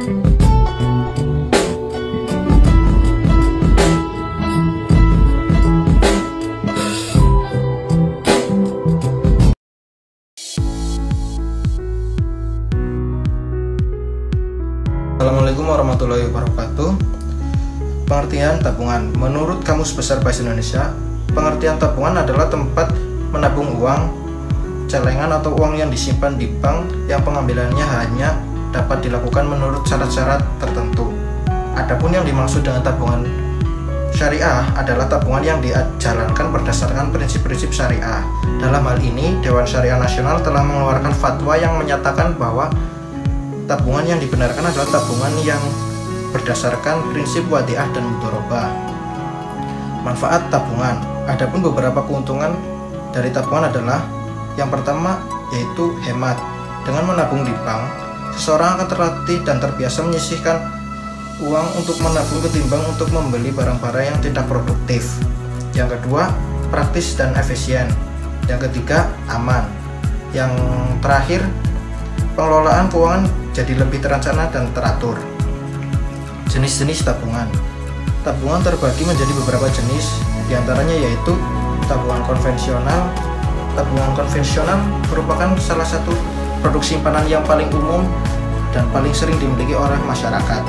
Assalamualaikum warahmatullahi wabarakatuh. Pengertian tabungan. Menurut Kamus Besar Bahasa Indonesia, pengertian tabungan adalah tempat menabung uang, celengan atau uang yang disimpan di bank yang pengambilannya hanya dapat dilakukan menurut syarat-syarat tertentu. Adapun yang dimaksud dengan tabungan syariah adalah tabungan yang dijalankan berdasarkan prinsip-prinsip syariah. Dalam hal ini, Dewan Syariah Nasional telah mengeluarkan fatwa yang menyatakan bahwa tabungan yang dibenarkan adalah tabungan yang berdasarkan prinsip wadiah dan mudharabah. Manfaat tabungan. Adapun beberapa keuntungan dari tabungan adalah yang pertama yaitu hemat. Dengan menabung di bank, seseorang akan terlatih dan terbiasa menyisihkan uang untuk menabung ketimbang untuk membeli barang-barang yang tidak produktif. Yang kedua, praktis dan efisien. Yang ketiga, aman. Yang terakhir, pengelolaan keuangan jadi lebih terencana dan teratur. Jenis-jenis tabungan. Tabungan terbagi menjadi beberapa jenis, diantaranya yaitu tabungan konvensional. Tabungan konvensional merupakan salah satu produk simpanan yang paling umum dan paling sering dimiliki oleh masyarakat.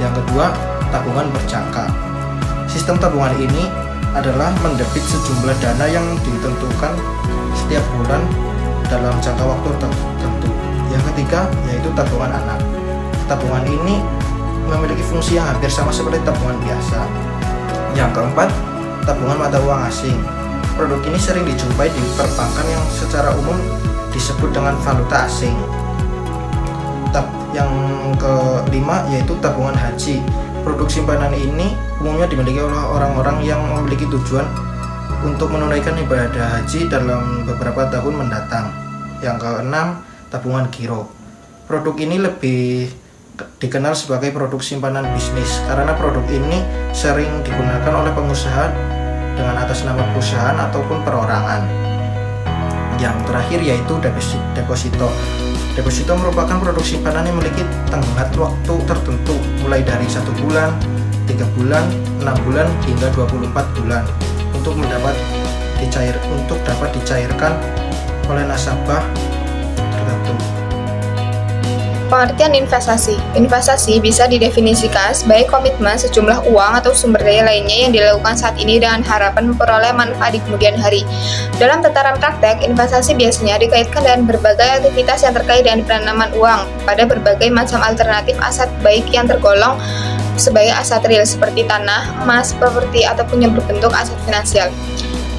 Yang kedua, tabungan berjangka. Sistem tabungan ini adalah mendebit sejumlah dana yang ditentukan setiap bulan dalam jangka waktu tertentu. Yang ketiga yaitu tabungan anak. Tabungan ini memiliki fungsi yang hampir sama seperti tabungan biasa. Yang keempat, tabungan mata uang asing. Produk ini sering dijumpai di perbankan yang secara umum disebut dengan valuta asing. Yang kelima yaitu tabungan haji. Produk simpanan ini umumnya dimiliki oleh orang-orang yang memiliki tujuan untuk menunaikan ibadah haji dalam beberapa tahun mendatang. Yang keenam, tabungan giro. Produk ini lebih dikenal sebagai produk simpanan bisnis karena produk ini sering digunakan oleh pengusaha dengan atas nama perusahaan ataupun perorangan. Yang terakhir yaitu deposito. Deposito merupakan produk simpanan yang memiliki tenggat waktu tertentu mulai dari 1 bulan, 3 bulan, 6 bulan hingga 24 bulan untuk dapat dicairkan oleh nasabah tertentu. Pengertian investasi. Investasi bisa didefinisikan sebagai komitmen sejumlah uang atau sumber daya lainnya yang dilakukan saat ini dengan harapan memperoleh manfaat di kemudian hari. Dalam tataran praktek, investasi biasanya dikaitkan dengan berbagai aktivitas yang terkait dengan penanaman uang pada berbagai macam alternatif aset baik yang tergolong sebagai aset real seperti tanah, emas, properti, ataupun yang berbentuk aset finansial.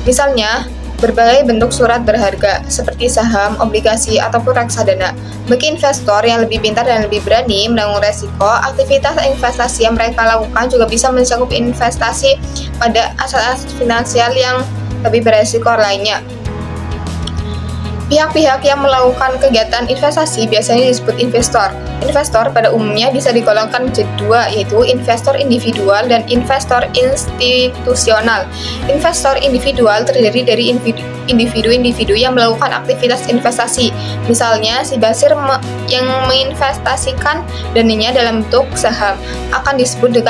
Misalnya, berbagai bentuk surat berharga seperti saham, obligasi, ataupun reksadana. Bagi investor yang lebih pintar dan lebih berani menanggung resiko, aktivitas investasi yang mereka lakukan juga bisa mencakup investasi pada aset-aset finansial yang lebih beresiko lainnya. Pihak-pihak yang melakukan kegiatan investasi biasanya disebut investor. Investor pada umumnya bisa digolongkan menjadi dua, yaitu investor individual dan investor institusional. Investor individual terdiri dari individu-individu yang melakukan aktivitas investasi. Misalnya, si Basir yang menginvestasikan dananya dalam bentuk saham akan disebut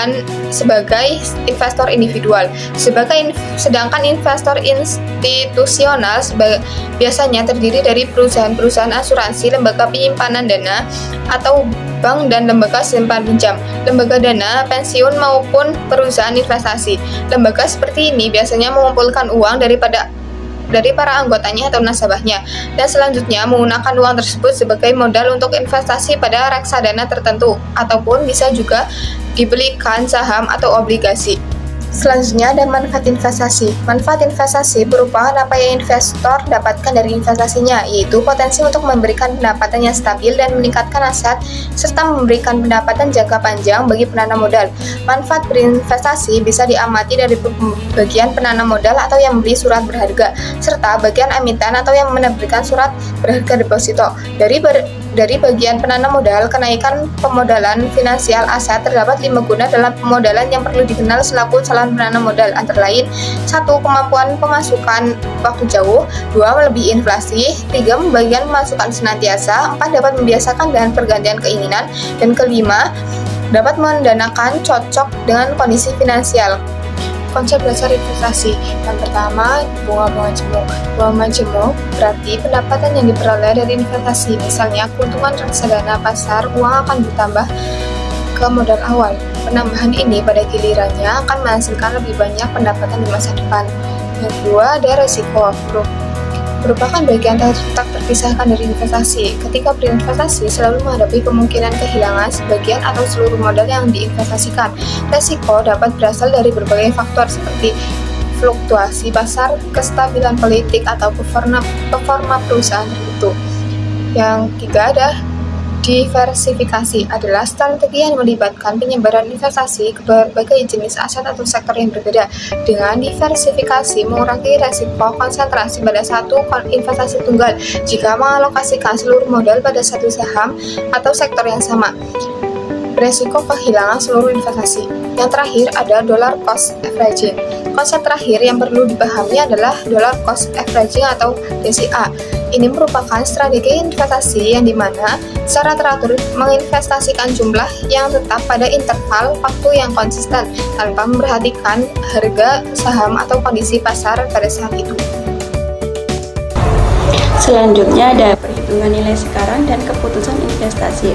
sebagai investor individual. Sedangkan investor institusional biasanya terdiri dari perusahaan-perusahaan asuransi, lembaga penyimpanan dana atau bank dan lembaga simpan pinjam, lembaga dana pensiun maupun perusahaan investasi. Lembaga seperti ini biasanya mengumpulkan uang dari para anggotanya atau nasabahnya dan selanjutnya menggunakan uang tersebut sebagai modal untuk investasi pada reksadana tertentu ataupun bisa juga dibelikan saham atau obligasi. Selanjutnya ada manfaat investasi. Manfaat investasi merupakan apa yang investor dapatkan dari investasinya, yaitu potensi untuk memberikan pendapatan yang stabil dan meningkatkan aset, serta memberikan pendapatan jangka panjang bagi penanam modal. Manfaat berinvestasi bisa diamati dari bagian penanam modal atau yang membeli surat berharga, serta bagian emiten atau yang menerbitkan surat berharga deposito. Dari Dari bagian penanam modal, kenaikan pemodalan finansial aset terdapat 5 guna dalam pemodalan yang perlu dikenal selaku calon penanam modal, antara lain 1. Kemampuan pemasukan waktu jauh, 2. Melebihi inflasi, 3. Membagikan pemasukan senantiasa, 4. Dapat membiasakan dengan pergantian keinginan, dan kelima, dapat mendanakan cocok dengan kondisi finansial. Konsep dasar investasi. Yang pertama, bunga jemuk. Bunga jemuk berarti pendapatan yang diperoleh dari investasi. Misalnya, keuntungan reksadana pasar uang akan ditambah ke modal awal. Penambahan ini pada gilirannya akan menghasilkan lebih banyak pendapatan di masa depan. Yang kedua, ada resiko. Merupakan bagian tak terpisahkan dari investasi. Ketika berinvestasi, selalu menghadapi kemungkinan kehilangan sebagian atau seluruh modal yang diinvestasikan. Resiko dapat berasal dari berbagai faktor seperti fluktuasi pasar, kestabilan politik, atau performa perusahaan tertentu. Yang ketiga ada diversifikasi, adalah strategi yang melibatkan penyebaran investasi ke berbagai jenis aset atau sektor yang berbeda. Dengan diversifikasi mengurangi resiko konsentrasi pada satu investasi tunggal jika mengalokasikan seluruh modal pada satu saham atau sektor yang sama. Resiko kehilangan seluruh investasi. Yang terakhir ada dollar cost averaging. Konsep terakhir yang perlu dipahami adalah dollar cost averaging atau DCA. Ini merupakan strategi investasi yang dimana secara teratur menginvestasikan jumlah yang tetap pada interval waktu yang konsisten tanpa memperhatikan harga saham atau kondisi pasar pada saat itu. Selanjutnya ada perhitungan nilai sekarang dan keputusan investasi.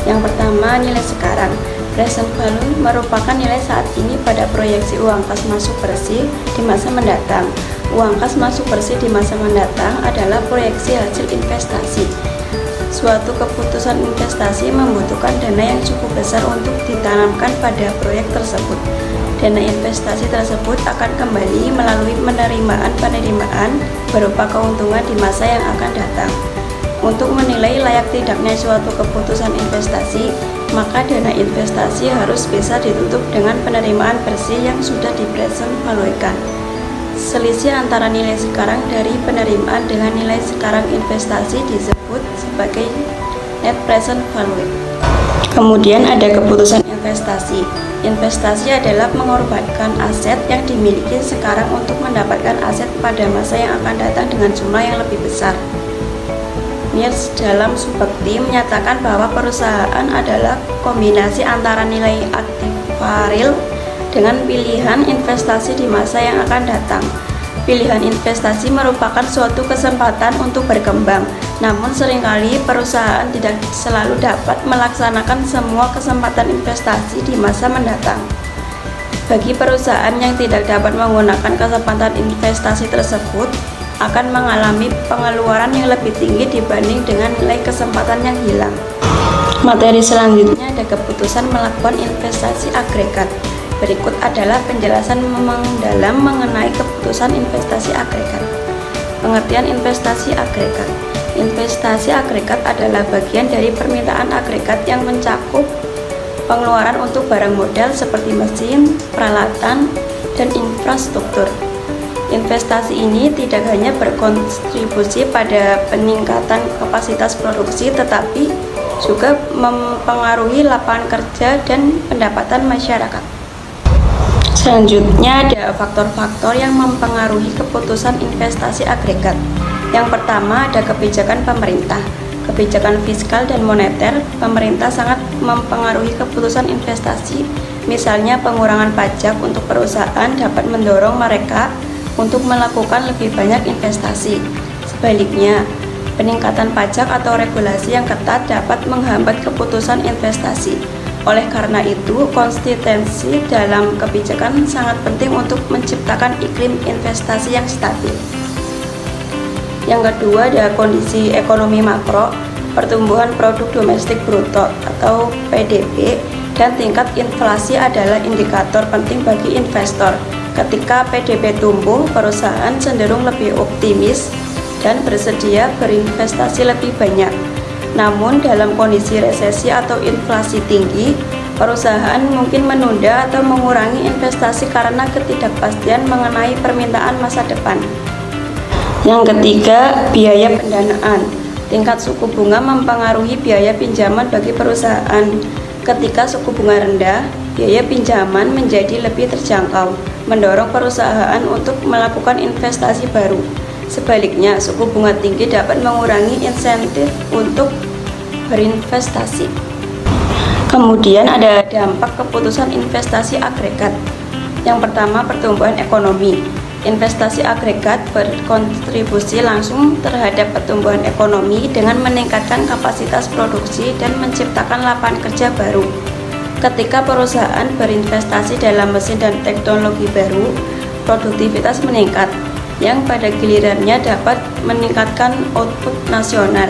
Yang pertama, nilai sekarang. Present value merupakan nilai saat ini pada proyeksi uang kas masuk bersih di masa mendatang. Uang kas masuk bersih di masa mendatang adalah proyeksi hasil investasi. Suatu keputusan investasi membutuhkan dana yang cukup besar untuk ditanamkan pada proyek tersebut. Dana investasi tersebut akan kembali melalui penerimaan berupa keuntungan di masa yang akan datang. Untuk menilai layak tidaknya suatu keputusan investasi, maka dana investasi harus bisa ditutup dengan penerimaan bersih yang sudah di-present value-kan. Selisih antara nilai sekarang dari penerimaan dengan nilai sekarang investasi disebut sebagai net present value. Kemudian ada keputusan investasi. Investasi adalah mengorbankan aset yang dimiliki sekarang untuk mendapatkan aset pada masa yang akan datang dengan jumlah yang lebih besar. Niels dalam Subakti menyatakan bahwa perusahaan adalah kombinasi antara nilai aktiva real dengan pilihan investasi di masa yang akan datang. Pilihan investasi merupakan suatu kesempatan untuk berkembang, namun seringkali perusahaan tidak selalu dapat melaksanakan semua kesempatan investasi di masa mendatang. Bagi perusahaan yang tidak dapat menggunakan kesempatan investasi tersebut, akan mengalami pengeluaran yang lebih tinggi dibanding dengan nilai kesempatan yang hilang. Materi selanjutnya ada keputusan melakukan investasi agregat. Berikut adalah penjelasan mendalam mengenai keputusan investasi agregat. Pengertian investasi agregat. Investasi agregat adalah bagian dari permintaan agregat yang mencakup pengeluaran untuk barang modal seperti mesin, peralatan, dan infrastruktur. Investasi ini tidak hanya berkontribusi pada peningkatan kapasitas produksi, tetapi juga mempengaruhi lapangan kerja dan pendapatan masyarakat. Selanjutnya ada faktor-faktor yang mempengaruhi keputusan investasi agregat. Yang pertama ada kebijakan pemerintah. Kebijakan fiskal dan moneter, pemerintah sangat mempengaruhi keputusan investasi. Misalnya pengurangan pajak untuk perusahaan dapat mendorong mereka untuk melakukan lebih banyak investasi. Sebaliknya, peningkatan pajak atau regulasi yang ketat dapat menghambat keputusan investasi. Oleh karena itu, konsistensi dalam kebijakan sangat penting untuk menciptakan iklim investasi yang stabil. Yang kedua ada kondisi ekonomi makro, pertumbuhan produk domestik bruto atau PDB, dan tingkat inflasi adalah indikator penting bagi investor. Ketika PDB tumbuh, perusahaan cenderung lebih optimis dan bersedia berinvestasi lebih banyak. Namun dalam kondisi resesi atau inflasi tinggi, perusahaan mungkin menunda atau mengurangi investasi karena ketidakpastian mengenai permintaan masa depan. Yang ketiga, biaya pendanaan. Tingkat suku bunga mempengaruhi biaya pinjaman bagi perusahaan. Ketika suku bunga rendah, biaya pinjaman menjadi lebih terjangkau, mendorong perusahaan untuk melakukan investasi baru. Sebaliknya, suku bunga tinggi dapat mengurangi insentif untuk berinvestasi. Kemudian ada dampak keputusan investasi agregat. Yang pertama, pertumbuhan ekonomi. Investasi agregat berkontribusi langsung terhadap pertumbuhan ekonomi dengan meningkatkan kapasitas produksi dan menciptakan lapangan kerja baru. Ketika perusahaan berinvestasi dalam mesin dan teknologi baru, produktivitas meningkat, yang pada gilirannya dapat meningkatkan output nasional.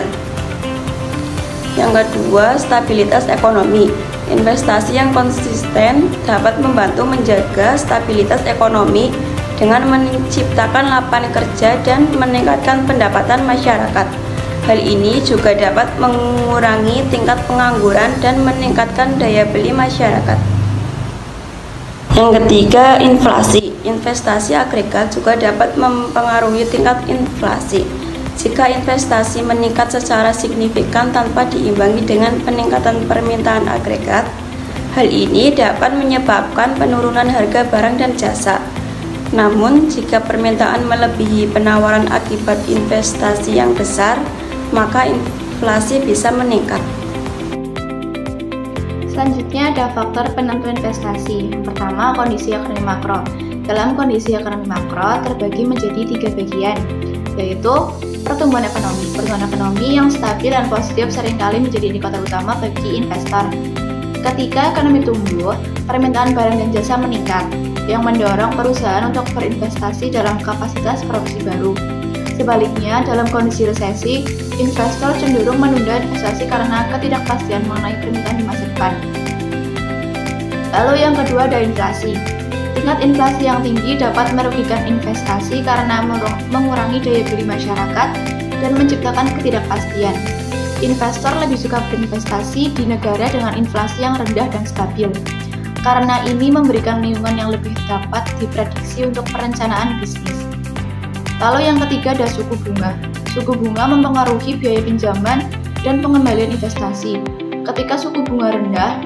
Yang kedua, stabilitas ekonomi. Investasi yang konsisten dapat membantu menjaga stabilitas ekonomi dengan menciptakan lapangan kerja dan meningkatkan pendapatan masyarakat. Hal ini juga dapat mengurangi tingkat pengangguran dan meningkatkan daya beli masyarakat. Yang ketiga, inflasi. Investasi agregat juga dapat mempengaruhi tingkat inflasi. Jika investasi meningkat secara signifikan tanpa diimbangi dengan peningkatan permintaan agregat, hal ini dapat menyebabkan penurunan harga barang dan jasa. Namun, jika permintaan melebihi penawaran akibat investasi yang besar, maka inflasi bisa meningkat. Selanjutnya ada faktor penentu investasi. Yang pertama, kondisi ekonomi makro. Dalam kondisi ekonomi makro terbagi menjadi 3 bagian, yaitu pertumbuhan ekonomi. Pertumbuhan ekonomi yang stabil dan positif seringkali menjadi indikator utama bagi investor. Ketika ekonomi tumbuh, permintaan barang dan jasa meningkat, yang mendorong perusahaan untuk berinvestasi dalam kapasitas produksi baru. Sebaliknya, dalam kondisi resesi, investor cenderung menunda investasi karena ketidakpastian mengenai permintaan di masa depan. Lalu yang kedua ada inflasi. Tingkat inflasi yang tinggi dapat merugikan investasi karena mengurangi daya beli masyarakat dan menciptakan ketidakpastian. Investor lebih suka berinvestasi di negara dengan inflasi yang rendah dan stabil, karena ini memberikan lingkungan yang lebih dapat diprediksi untuk perencanaan bisnis. Lalu yang ketiga ada suku bunga. Suku bunga mempengaruhi biaya pinjaman dan pengembalian investasi. Ketika suku bunga rendah,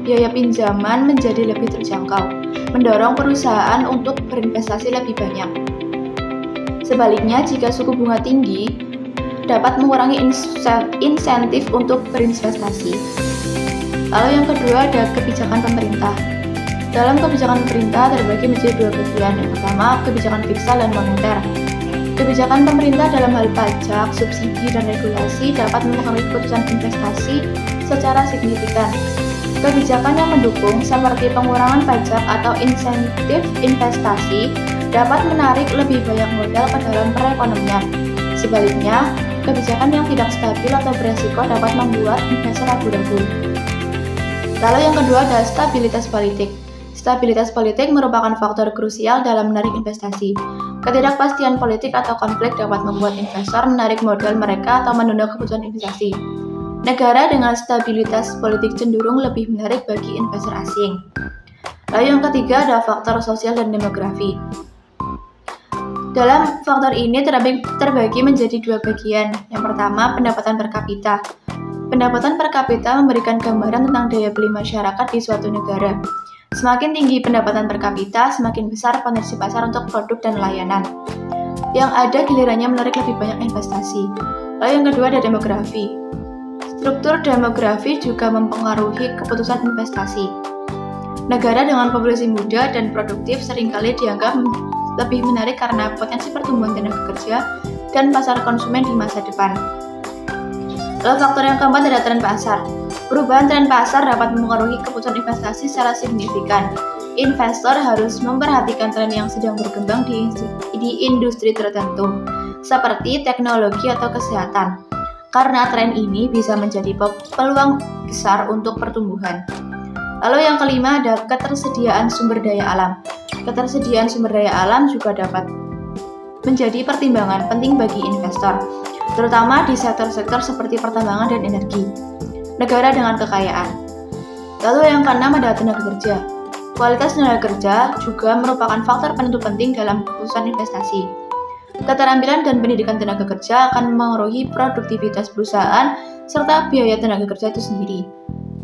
biaya pinjaman menjadi lebih terjangkau, mendorong perusahaan untuk berinvestasi lebih banyak. Sebaliknya, jika suku bunga tinggi, dapat mengurangi insentif untuk berinvestasi. Lalu yang kedua ada kebijakan pemerintah. Dalam kebijakan pemerintah terbagi menjadi 2 bagian. Yang pertama, kebijakan fiskal dan moneter. Kebijakan pemerintah dalam hal pajak, subsidi, dan regulasi dapat mempengaruhi keputusan investasi secara signifikan. Kebijakan yang mendukung seperti pengurangan pajak atau insentif investasi dapat menarik lebih banyak modal ke dalam perekonomian. Sebaliknya, kebijakan yang tidak stabil atau beresiko dapat membuat investor ragu-ragu. Lalu yang kedua adalah stabilitas politik. Stabilitas politik merupakan faktor krusial dalam menarik investasi. Ketidakpastian politik atau konflik dapat membuat investor menarik modal mereka atau menunda keputusan investasi. Negara dengan stabilitas politik cenderung lebih menarik bagi investor asing. Lalu yang ketiga ada faktor sosial dan demografi. Dalam faktor ini terbagi menjadi 2 bagian. Yang pertama, pendapatan per kapita. Pendapatan per kapita memberikan gambaran tentang daya beli masyarakat di suatu negara. Semakin tinggi pendapatan per kapita, semakin besar potensi pasar untuk produk dan layanan, yang ada gilirannya menarik lebih banyak investasi. Lalu yang kedua ada demografi. Struktur demografi juga mempengaruhi keputusan investasi. Negara dengan populasi muda dan produktif seringkali dianggap lebih menarik karena potensi pertumbuhan tenaga kerja dan pasar konsumen di masa depan. Lalu faktor yang keempat ada tren pasar. Perubahan tren pasar dapat mempengaruhi keputusan investasi secara signifikan. Investor harus memperhatikan tren yang sedang berkembang di industri tertentu, seperti teknologi atau kesehatan, karena tren ini bisa menjadi peluang besar untuk pertumbuhan. Lalu yang kelima ada ketersediaan sumber daya alam. Ketersediaan sumber daya alam juga dapat menjadi pertimbangan penting bagi investor, terutama di sektor-sektor seperti pertambangan dan energi. Negara dengan kekayaan. Lalu yang keenam ada tenaga kerja. Kualitas tenaga kerja juga merupakan faktor penentu penting dalam keputusan investasi. Keterampilan dan pendidikan tenaga kerja akan memengaruhi produktivitas perusahaan serta biaya tenaga kerja itu sendiri.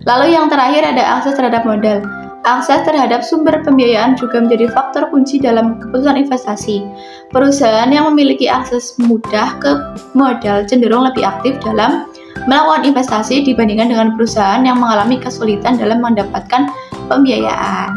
Lalu yang terakhir ada akses terhadap modal. Akses terhadap sumber pembiayaan juga menjadi faktor kunci dalam keputusan investasi. Perusahaan yang memiliki akses mudah ke modal cenderung lebih aktif dalam melakukan investasi dibandingkan dengan perusahaan yang mengalami kesulitan dalam mendapatkan pembiayaan.